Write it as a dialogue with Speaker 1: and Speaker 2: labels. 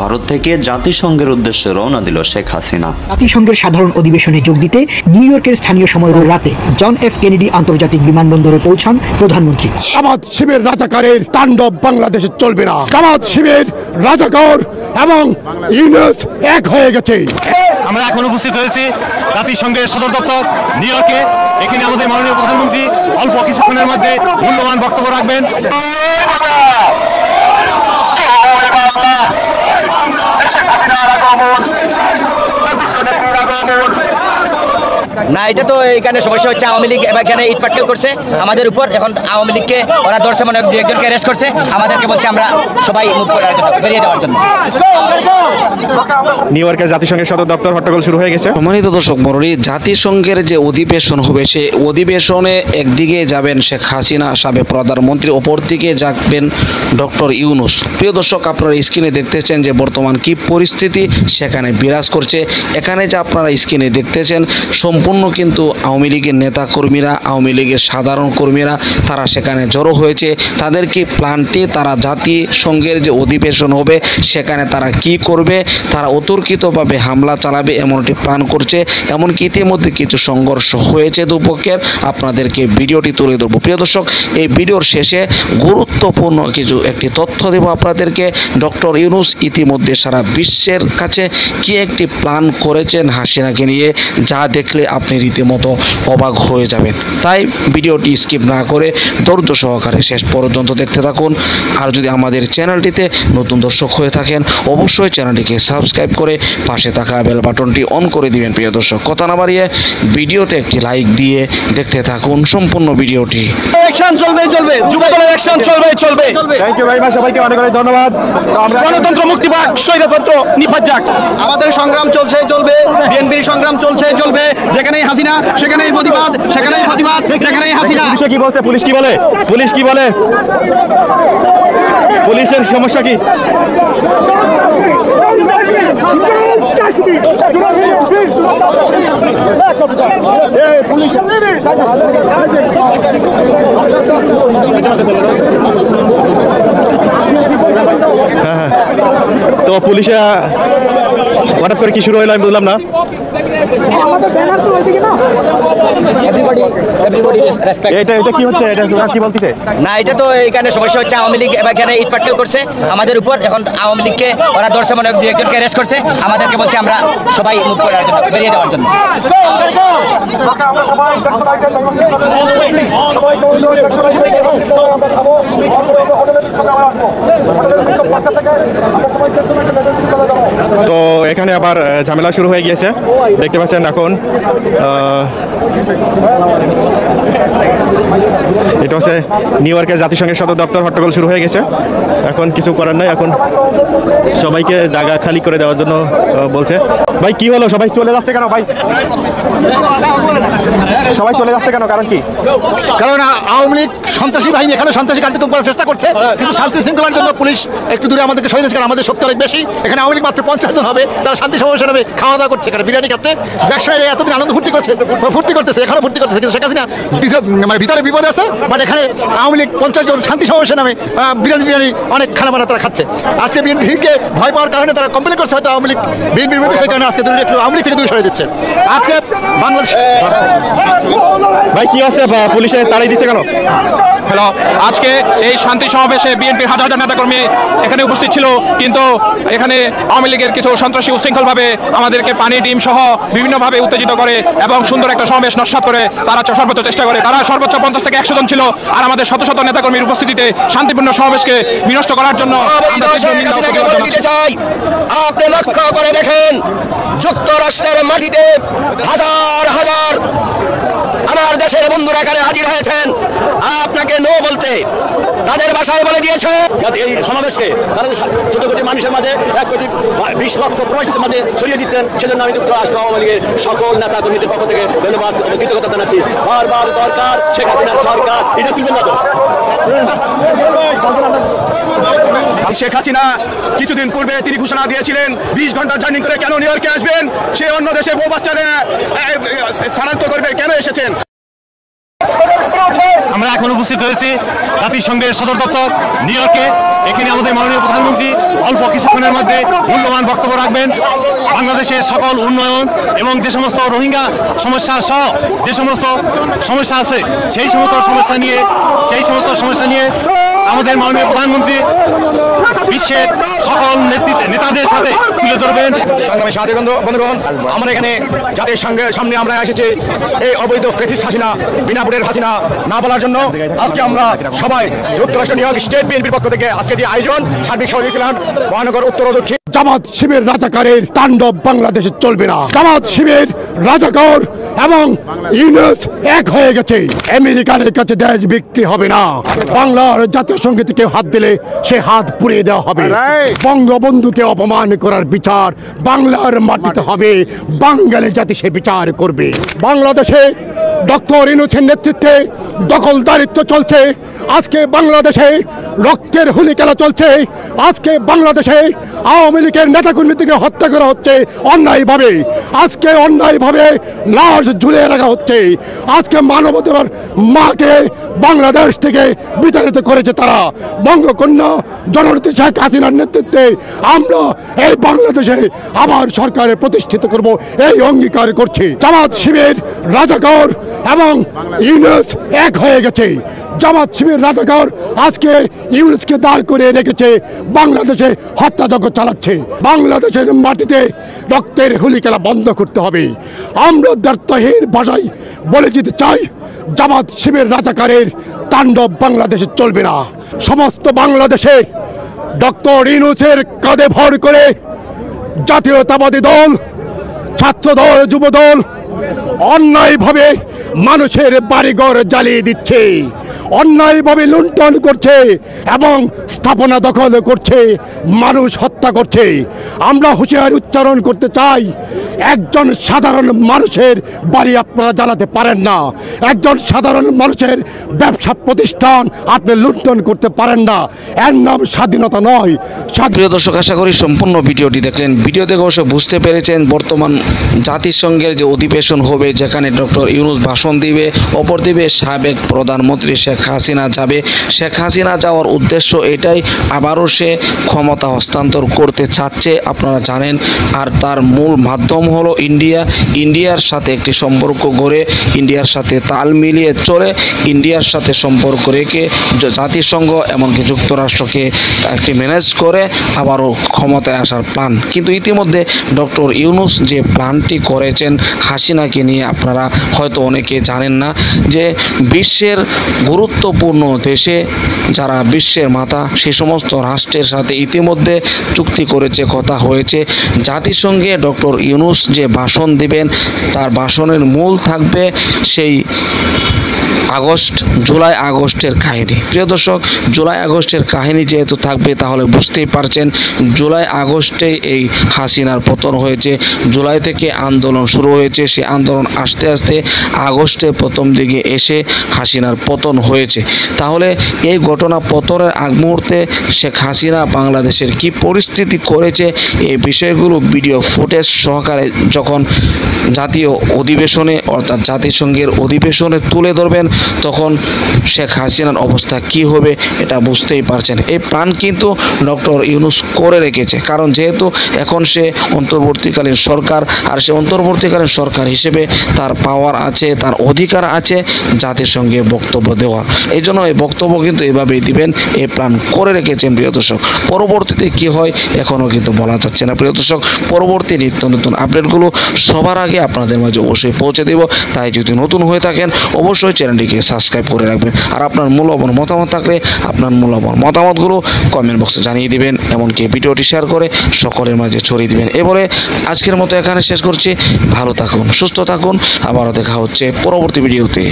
Speaker 1: ভারত থেকে জাতিসংঘের উদ্দেশ্যে রওনা দিল শেখ হাসিনা।
Speaker 2: জাতিসংঘের সাধারণ অধিবেশনে যোগ দিতে নিউ ইয়র্কের স্থানীয় সময় রাতে জন এফ কেনেডি আন্তর্জাতিক বিমানবন্দরে পৌঁছান প্রধানমন্ত্রী।
Speaker 3: জামাত শিবির রাজাকারের তাণ্ডব বাংলাদেশে চলবে না। জামাত শিবির রাজাকার এবং ইউনুস এক হয়ে গেছে।
Speaker 4: আমরা এখন উপস্থিত হয়েছি জাতিসংঘের সদর দপ্তর নিউ ইয়র্কে। এখানে আমাদের মাননীয় প্রধানমন্ত্রী অল্প কিছুক্ষণের মধ্যে মূল্যবান বক্তব্য রাখবেন।
Speaker 5: না, এটা তো এখানে সমস্যা হচ্ছে, আওয়ামী লীগ এখানে ইট পাটকেল করছে আমাদের উপর। এখন আওয়ামী লীগকে ওরা ধরছে, মানে দু একজনকে অ্যারেস্ট করছে, আমাদেরকে বলছে আমরা সবাই মুভ করে বেরিয়ে যাওয়ার জন্য।
Speaker 4: নিউ ইয়র্কের জাতিসংঘের সদর দপ্তর হট্টগোল শুরু হয়ে গেছে।
Speaker 6: সম্মানিত দর্শক মণ্ডলী, জাতিসংঘের যে অধিবেশন হবে সেই অধিবেশনে একদিকে যাবেন শেখ হাসিনা সাবেক প্রধানমন্ত্রী, অপর দিকে যাবেন ডক্টর ইউনুস। প্রিয় দর্শক, আপনারা স্ক্রিনে দেখতেছেন যে বর্তমান কি পরিস্থিতি সেখানে বিরাজ করছে। এখানে যে আপনারা স্ক্রিনে দেখতেছেন সম্পূর্ণ কিন্তু আওয়ামী লীগের নেতা কর্মীরা, আওয়ামী লীগের সাধারণ কর্মীরা তারা সেখানে জড়ো হয়েছে। তাদেরকে প্ল্যানটি তারা জাতিসংঘের যে অধিবেশন হবে সেখানে তারা কি করবে, তারা অতর্কিতভাবে হামলা চালাবে এমনটি প্ল্যান করছে। এমনকি ইতিমধ্যে কিছু সংঘর্ষ হয়েছে দুপক্ষের, আপনাদেরকে ভিডিওটি তুলে ধরবো। প্রিয় দর্শক, এই ভিডিওর শেষে গুরুত্বপূর্ণ কিছু একটি তথ্য দেব আপনাদেরকে। ডক্টর ইউনুস ইতিমধ্যে সারা বিশ্বের কাছে কি একটি প্ল্যান করেছেন হাসিনাকে নিয়ে, যা দেখলে আপনি রীতিমতো অবাক হয়ে যাবেন। তাই ভিডিওটি স্কিপ না করে ধৈর্য সহকারে শেষ পর্যন্ত দেখতে থাকুন। আর যদি আমাদের চ্যানেলটিতে নতুন দর্শক হয়ে থাকেন অবশ্যই চ্যানেলটিকে সাবস্ক্রাইব করে পাশে থাকা বেল বাটনটি অন করে দিবেন। প্রিয় দর্শক, কথা না বাড়িয়ে ভিডিওতে একটি লাইক দিয়ে দেখতে থাকুন সম্পূর্ণ ভিডিওটি।
Speaker 4: অ্যাকশন চলবে, যুবদলের অ্যাকশন চলবে। থ্যাংক ইউ ভেরি মাচ, সবাইকে অনেক অনেক ধন্যবাদ। আমরা গণতন্ত্র মুক্তি পাক, স্বৈরতন্ত্র নিপাত যাক।
Speaker 7: আমাদের সংগ্রাম চলবে, বিএনপির সংগ্রাম চলবে। যেখানেই হাসিনা সেখানেই প্রতিবাদ, সেখানেই হাসিনা।
Speaker 4: পুলিশ কি বলছে? পুলিশ কি বলে? পুলিশের সমস্যা কি? তো পুলিশে হঠাৎ করে কি শুরু হইলো আমি বুঝলাম না। এটা কি হচ্ছে? এটা কি বলতেছে?
Speaker 5: না, এটা তো এখানে সমস্যা হচ্ছে, আওয়ামী লীগ এখানে ইট পাটকেল করছে আমাদের উপর। এখন আওয়ামী লীগকে ওরা ধরছে, মানে দু একজনকে অ্যারেস্ট করছে, আমাদেরকে বলছে আমরা সবাই মুভ করে বেরিয়ে যাওয়ার জন্য।
Speaker 4: তো এখানে আবার ঝামেলা শুরু হয়ে গিয়েছে, দেখতে পাচ্ছেন। এখন এটা হচ্ছে নিউ ইয়র্কের জাতিসংঘের সদর দপ্তর হট্টগোল শুরু হয়ে গেছে। এখন কিছু করার নাই, এখন সবাইকে জায়গা খালি করে দেওয়ার জন্য বলছে। ভাই কি হলো? সবাই চলে যাচ্ছে কেন? ভাই সবাই চলে যাচ্ছে কেন? কারণ কি?
Speaker 3: কারণ আওয়ামী লীগ সন্ত্রাসী বাহিনী এখানে সন্ত্রাসী কার্যক্রম করার চেষ্টা করছে, কিন্তু শান্তি শৃঙ্খলার জন্য পুলিশ একটু দূরে আমাদেরকে সরিয়ে দিচ্ছে। আমাদের শক্তি অনেক বেশি। এখানে আওয়ামী লীগ মাত্র 50 জন হবে, তারা শান্তি সমাবেশন হবে, খাওয়া দাওয়া করছে, এখানে বিরিয়ানি খাচ্ছে। জ্যাকসনের এতদিন আনন্দ ফুর্তি করতেছে, এখানে ফুর্তি করতেছে, কিন্তু শেখ হাসিনা মানে ভিতরে বিপদ আছে। মানে এখানে আওয়ামী লীগ 50 জন শান্তি সমাবেশন নামে বিরিয়ানি অনেক খানা বানা তারা খাচ্ছে। আজকে বিএনপিকে ভয় পাওয়ার কারণে তারা কমপ্লেন করছে, হয়তো আওয়ামী লীগ বিএনপির মধ্যে, সেই কারণে আজকে একটু আওয়ামী লীগ থেকে দূরে সরিয়ে দিচ্ছে। আজকে বাংলাদেশ
Speaker 4: ভাই কি আছে? পুলিশে তাড়িয়ে দিচ্ছে কেন?
Speaker 8: হ্যালো, আজকে এই শান্তি সমাবেশে বিএনপির হাজার হাজার নেতাকর্মী এখানে উপস্থিত ছিল, কিন্তু এখানে আওয়ামী লীগের কিছু সন্ত্রাসী উশৃঙ্খলভাবে আমাদেরকে পানি ডিম সহ বিভিন্নভাবে উত্তেজিত করে এবং সুন্দর একটা সমাবেশ নস্যাৎ করে তারা সর্বোচ্চ চেষ্টা করে। তারা সর্বোচ্চ 50 থেকে 100 জন ছিল, আর আমাদের শত শত নেতাকর্মীর উপস্থিতিতে শান্তিপূর্ণ সমাবেশকে বিনষ্ট করার জন্য
Speaker 7: আপনি লক্ষ্য করে দেখেন, যুক্তরাষ্ট্রের মাটিতে হাজার হাজার আমার দেশের বন্ধুরা এখানে হাজির হয়েছেন। আপনাকে নো বলতে তাদের ভাষায় বলে দিয়েছে। এই সমাবেশকে তারা 14 কোটি মানুষের মাঝে 1 কোটি 20 লক্ষ প্রবাসীদের মাঝে ছড়িয়ে দিচ্ছেন। সেজন্য আমি যুক্তরাষ্ট্র আওয়ামী লীগের সকল নেতা কর্মীদের পক্ষ থেকে ধন্যবাদ ও কৃতজ্ঞতা জানাচ্ছি। বারবার দরকার শেখ হাসিনার সরকার এটা তুলবেন না তো। শেখ হাসিনা কিছুদিন পূর্বে তিনি ঘোষণা দিয়েছিলেন 20 ঘন্টা জার্নি করে কেন নিউ ইয়র্কে আসবেন, সে অন্য দেশে বউ বাচ্চারা স্থানান্তর করবে, কেন এসেছেন?
Speaker 4: আমরা এখন উপস্থিত হয়েছি জাতিসংঘের সদর দপ্তর নিউ ইয়র্কে। এখানে আমাদের মাননীয় প্রধানমন্ত্রী অল্প কিছুক্ষণের মধ্যে মূল্যবান বক্তব্য রাখবেন। বাংলাদেশের সকল উন্নয়ন এবং যে সমস্ত রোহিঙ্গা সমস্যা সহ যে সমস্ত সমস্যা আছে সেই সমস্ত সমস্যা নিয়ে আমাদের মাননীয় প্রধানমন্ত্রী বিশ্বের সকল নেতাদের সাথে তুলে ধরবেন।
Speaker 7: সংগ্রামী সাথী বন্ধুগণ, আমরা এখানে জাতির সামনে আমরা এসেছি এই অবৈধ ফ্যাসিস্ট হাসিনা, বিনা ভোটের হাসিনা না বলার জন্য। আজকে আমরা সবাই যুক্তরাষ্ট্র নিউ ইয়র্ক স্টেট বিএনপির পক্ষ থেকে আজকে যে আয়োজন সার্বিক সহযোগী ছিলেন মহানগর উত্তর ও দক্ষিণ।
Speaker 9: জামাত শিবির রাজাকারের তাণ্ডব বাংলাদেশে চলবে না। জামাত শিবির রাজাকার এবং ইউনুস এক হয়ে গেছে। আমেরিকার কাছে দেশ বিক্রি হবে না। বাংলার জাতীয় সঙ্গীতে কেউ হাত দিলে সে হাত পুড়িয়ে দেওয়া হবে। বঙ্গবন্ধুকে অপমান করার বিচার বাংলার মাটিতে হবে। বাঙালি জাতি সে বিচার করবে। বাংলাদেশে ডক্টর ইউনূসের নেতৃত্বে দখলদারিত্ব চলছে। আজকে বাংলাদেশে রক্তের হুলি খেলা চলছে। আজকে বাংলাদেশে আওয়ামী লীগের নেতাকর্মীদেরকে হত্যা করা হচ্ছে অন্যায়ভাবে। আজকে অন্যায়ভাবে লাশ ঝুলিয়ে রাখা হচ্ছে। আজকে মানবতার মাকে বাংলাদেশ থেকে বিতাড়িত করেছে তারা। বঙ্গকন্যা জননেত্রী শেখ হাসিনার নেতৃত্বে আমরা এই বাংলাদেশে আবার সরকারে প্রতিষ্ঠিত করব এই অঙ্গীকার করছি। জামাত শিবির রাজাকার এবং ইউনুস এক হয়ে গেছে। জামাত শিবির রাজাকার আজকে ইউনুসকে দাঁড় করে রেখেছে, বাংলাদেশে হত্যাযজ্ঞ চালাচ্ছে। বাংলাদেশের মাটিতে রক্তের হুলি খেলা বন্ধ করতে হবে। আমরা দ্ব্যর্থহীন ভাষায় বলে যেতে চাই, জামাত শিবির রাজাকারের তাণ্ডব বাংলাদেশে চলবে না। সমস্ত বাংলাদেশে ডক্টর ইউনূসের কাঁধে ভর করে জাতীয়তাবাদী দল, ছাত্রদল, যুবদল অন্যায়ভাবে মানুষের বাড়িঘর জ্বালিয়ে দিচ্ছে, অন্যায়ভাবে লুণ্ঠন করছে এবং স্থাপনা দখল করছে, মানুষ হত্যা করছে। আমরা হুঁশিয়ারি উচ্চারণ করতে চাই, একজন সাধারণ মানুষের বাড়ি আপনারা জ্বালাতে পারেন না। একজন সাধারণ মানুষের ব্যবসা প্রতিষ্ঠান আপনি লুণ্ঠন করতে পারেন না। এর নাম স্বাধীনতা নয়।
Speaker 6: প্রিয় দর্শক, আশা করি সম্পূর্ণ ভিডিওটি দেখলেন। ভিডিও দেখে অবশ্য বুঝতে পেরেছেন বর্তমান জাতিসংঘের যে অধিবেশন হবে, যেখানে ডক্টর ইউনূস ভাষণ দিবে, অপর দিবে সাবেক প্রধানমন্ত্রী শেখ হাসিনা যাবে। শেখ হাসিনা যাওয়ার উদ্দেশ্য এটাই, আবারও সে ক্ষমতা হস্তান্তর করতে চাচ্ছে, আপনারা জানেন। আর তার মূল মাধ্যম হলো ইন্ডিয়ার সাথে একটি সম্পর্ক গড়ে, ইন্ডিয়ার সাথে তাল মিলিয়ে চলে, ইন্ডিয়ার সাথে সম্পর্ক রেখে জাতিসংঘ এমনকি যুক্তরাষ্ট্রকে একটি ম্যানেজ করে আবারও ক্ষমতায় আসার প্ল্যান। কিন্তু ইতিমধ্যে ডক্টর ইউনূস যে প্ল্যানটি করেছেন হাসিনাকে নিয়ে, আপনারা হয়তো অনেকে জানেন না যে বিশ্বের গুরুত্বপূর্ণ দেশে যারা বিশ্বের মাথা, সেই সমস্ত রাষ্ট্রের সাথে ইতিমধ্যে চুক্তি করেছে, কথা হয়েছে। জাতিসংঘে ডক্টর ইউনূস যে ভাষণ দিবেন, তার ভাষণের মূল থাকবে সেই জুলাই আগস্টের কাহিনী। প্রিয় দর্শক, জুলাই আগস্টের কাহিনী যেহেতু থাকবে, তাহলে বুঝতেই পারছেন জুলাই আগস্টে এই হাসিনার পতন হয়েছে। জুলাই থেকে আন্দোলন শুরু হয়েছে, সেই আন্দোলন আস্তে আস্তে আগস্টে প্রথম দিকে এসে হাসিনার পতন হয়েছে। তাহলে এই ঘটনা পতনের আগ মুহূর্তে শেখ হাসিনা বাংলাদেশের কি পরিস্থিতি করেছে, এই বিষয়গুলো ভিডিও ফুটেজ সহকারে যখন জাতীয় অধিবেশনে অর্থাৎ জাতিসংঘের অধিবেশনে তুলে ধরবেন, তখন শেখ হাসিনার অবস্থা কি হবে এটা বুঝতেই পারছেন। এই প্ল্যান কিন্তু ডক্টর ইউনূস করে রেখেছে, কারণ যেহেতু এখন সে অন্তর্বর্তীকালীন সরকার, আর সে অন্তর্বর্তীকালীন সরকার হিসেবে তার পাওয়ার আছে, তার অধিকার আছে জাতিসংঘে বক্তব্য দেওয়ার। এই জন্য এই বক্তব্য কিন্তু এভাবেই দিবেন, এই প্ল্যান করে রেখেছেন। প্রিয় দর্শক, পরবর্তীতে কি হয় এখনও কিন্তু বলা যাচ্ছে না। প্রিয় দর্শক, পরবর্তী নিত্য নতুন আপডেটগুলো সবার আগে আপনাদের মাঝে অবশ্যই পৌঁছে দেব। তাই যদি নতুন হয়ে থাকেন অবশ্যই চ্যানেলটিকে সাবস্ক্রাইব করে রাখবেন। আর আপনার মূল্যবান মতামত থাকলে আপনার মূল্যবান মতামতগুলো কমেন্ট বক্সে জানিয়ে দিবেন, এমনকি ভিডিওটি শেয়ার করে সকলের মাঝে ছড়িয়ে দিবেন। এবারে আজকের মতো এখানে শেষ করছি। ভালো থাকুন, সুস্থ থাকুন, আবারও দেখা হচ্ছে পরবর্তী ভিডিওতে।